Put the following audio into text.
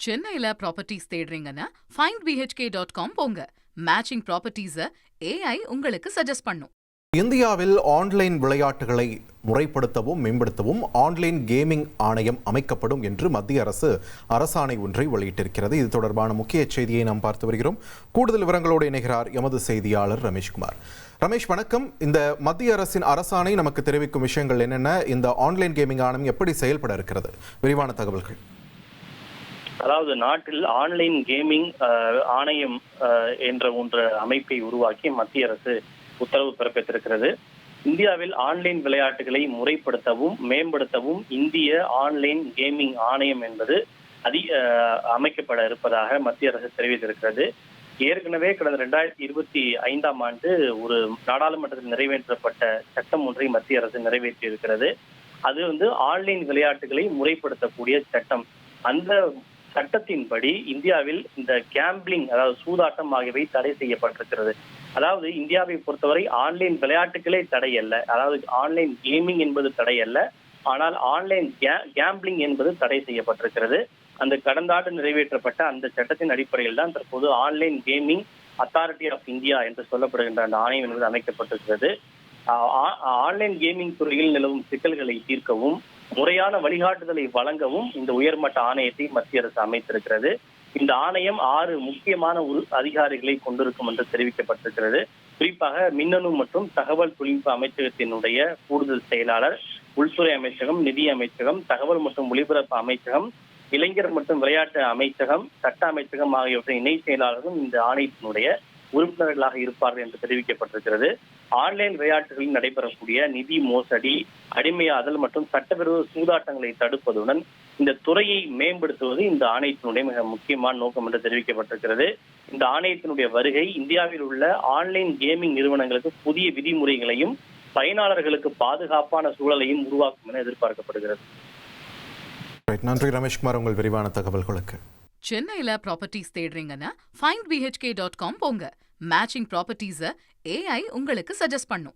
சென்னையில properties தேடுறீங்கன்னா findbhk.com போங்க. Matching ப்ராப்பர்ட்டிஸை AI உங்களுக்கு சஜஸ்ட் பண்ணும். இந்தியாவில் ஆன்லைன் விளையாட்டுகளை முறைப்படுத்தவும் மேம்படுத்தவும் ஆன்லைன் கேமிங் ஆணையம் அமைக்கப்படும் என்று மத்திய அரசு அரசாணை ஒன்றை வெளியிட்டிருக்கிறது. இது தொடர்பான முக்கிய செய்தியை நாம் பார்த்து வருகிறோம். கூடுதல் விவரங்களோடு இணைகிறார் எமது செய்தியாளர் ரமேஷ்குமார். ரமேஷ், வணக்கம். இந்த மத்திய அரசின் அரசாணை நமக்கு தெரிவிக்கும் விஷயங்கள் என்னென்ன? இந்த ஆன்லைன் கேமிங் ஆணையம் எப்படி செயல்பட இருக்கிறது? விரிவான தகவல்கள். அதாவது நாட்டில் ஆன்லைன் கேமிங் ஆணையம் என்ற ஒன்று அமைப்பை உருவாக்கி மத்திய அரசு உத்தரவு பிறப்பித்திருக்கிறது. இந்தியாவில் ஆன்லைன் விளையாட்டுகளை முறைப்படுத்தவும் மேம்படுத்தவும் இந்திய ஆன்லைன் கேமிங் ஆணையம் என்பது அமைக்கப்பட இருப்பதாக மத்திய அரசு தெரிவித்திருக்கிறது. ஏற்கனவே கடந்த 2025ஆம் ஆண்டு ஒரு நாடாளுமன்றத்தில் நிறைவேற்றப்பட்ட சட்டம் ஒன்றை மத்திய அரசு நிறைவேற்றி இருக்கிறது. அது ஆன்லைன் விளையாட்டுகளை முறைப்படுத்தக்கூடிய சட்டம். அந்த சட்டத்தின்படி இந்தியாவில் இந்த கேம்பிளிங், அதாவது சூதாட்டம் ஆகியவை தடை செய்யப்பட்டிருக்கிறது. அதாவது இந்தியாவை பொறுத்தவரை ஆன்லைன் விளையாட்டுகளே தடை அல்ல, அதாவது ஆன்லைன் கேமிங் என்பது தடை அல்ல, ஆனால் ஆன்லைன் கேம்பிளிங் என்பது தடை செய்யப்பட்டிருக்கிறது. அந்த கடந்த ஆண்டு நிறைவேற்றப்பட்ட அந்த சட்டத்தின் அடிப்படையில் தான் தற்போது online gaming authority of India என்று சொல்லப்படுகின்ற அந்த ஆணையம் என்பது அமைக்கப்பட்டிருக்கிறது. ஆன்லைன் கேமிங் துறையில் நிலவும் சிக்கல்களை தீர்க்கவும் முறையான வழிகாட்டுதலை வழங்கவும் இந்த உயர்மட்ட ஆணையத்தை மத்திய அரசு அமைத்திருக்கிறது. இந்த ஆணையம் 6 முக்கியமான அதிகாரிகளை கொண்டிருக்கும் என்று தெரிவிக்கப்பட்டிருக்கிறது. குறிப்பாக மின்னணு மற்றும் தகவல் தொழில்நுட்ப அமைச்சகத்தினுடைய கூடுதல் செயலாளர், உள்துறை அமைச்சகம், நிதி அமைச்சகம், தகவல் மற்றும் ஒலிபரப்பு அமைச்சகம், இளைஞர் மற்றும் விளையாட்டு அமைச்சகம், சட்ட அமைச்சகம் ஆகியவற்றின் இணை செயலாளர்களும் இந்த ஆணையத்தினுடைய உறுப்பினர்களாக இருப்பார்கள் என்று தெரிவிக்கப்பட்டிருக்கிறது. ஆன்லைன் விளையாட்டுகளில் நடைபெறக்கூடிய நிதி மோசடி, அடிமையாதல் மற்றும் சட்டவிரோத சூதாட்டங்களை தடுப்பதுடன் இந்த துறையை மேம்படுத்துவது இந்த ஆணையத்தினுடைய மிக முக்கியமான நோக்கம் என்று தெரிவிக்கப்பட்டிருக்கிறது. இந்த ஆணையத்தினுடைய வருகை இந்தியாவில் உள்ள ஆன்லைன் கேமிங் நிறுவனங்களுக்கு புதிய விதிமுறைகளையும் பயனாளர்களுக்கு பாதுகாப்பான சூழலையும் உருவாக்கும் என எதிர்பார்க்கப்படுகிறது. நன்றி ரமேஷ்குமார், உங்கள் விரிவான தகவல்களுக்கு. சென்னையில ப்ராப்பர்ட்டிஸ் தேடுறீங்கன்னா findbhk.com போங்க. மேட்சிங் ப்ராப்பர்ட்டிஸை AI உங்களுக்கு சஜஸ்ட் பண்ணும்.